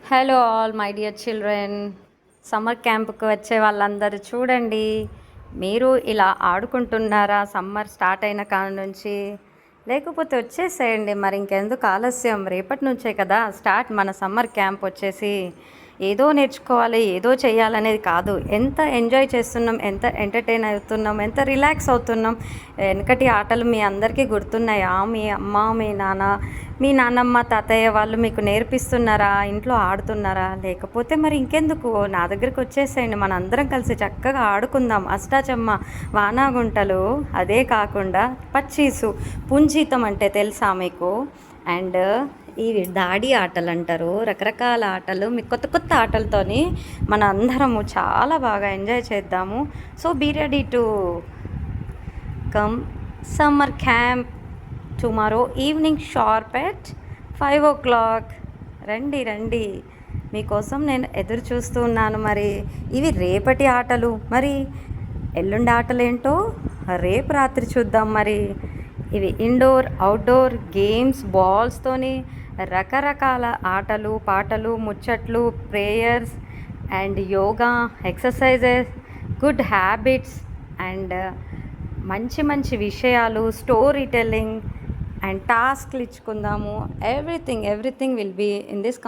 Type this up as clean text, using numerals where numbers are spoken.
Hello all my dear children, summer క్యాంప్కి వచ్చే వాళ్ళందరూ చూడండి. మీరు ఇలా ఆడుకుంటున్నారా సమ్మర్ స్టార్ట్ అయిన కాడ నుంచి? లేకపోతే వచ్చేసేయండి, మరి ఇంకెందుకు ఆలస్యం? రేపటి నుంచే కదా స్టార్ట్ మన సమ్మర్ క్యాంప్ వచ్చేసి. ఏదో నేర్చుకోవాలి, ఏదో చేయాలనేది కాదు. ఎంత ఎంజాయ్ చేస్తున్నాం, ఎంత ఎంటర్టైన్ అవుతున్నాం, ఎంత రిలాక్స్ అవుతున్నాం. వెనకటి ఆటలు మీ అందరికీ గుర్తున్నాయా? మీ అమ్మ, మీ నాన్నమ్మ, తాతయ్య వాళ్ళు మీకు నేర్పిస్తున్నారా? ఇంట్లో ఆడుతున్నారా? లేకపోతే మరి ఇంకెందుకు, నా దగ్గరికి వచ్చేసేయండి, మన అందరం కలిసి చక్కగా ఆడుకుందాం. అష్టాచమ్మ, వానాగుంటలు, అదే కాకుండా పచ్చీసు, పుంజీతం అంటే తెలుసా మీకు? అండ్ ఈ దాడి ఆటలు అంటారు, రకరకాల ఆటలు, మీ కొత్త కొత్త ఆటలతోని మన అందరము చాలా బాగా ఎంజాయ్ చేద్దాము. So be ready to come summer camp tomorrow evening sharp at 5 o'clock. రండి రండి, మీకోసం నేను ఎదురు చూస్తూ ఉన్నాను. మరి ఇవి రేపటి ఆటలు, మరి ఎల్లుండి ఆటలు ఏంటో రేపు రాత్రి చూద్దాం. మరి ఇవి ఇండోర్ అవుట్డోర్ గేమ్స్, బాల్స్తోని రకరకాల ఆటలు, పాటలు, ముచ్చట్లు, prayers and yoga exercises, good habits and మంచి మంచి విషయాలు, స్టోరీ టెల్లింగ్ అండ్ టాస్క్లు ఇచ్చుకుందాము. Everything will be in this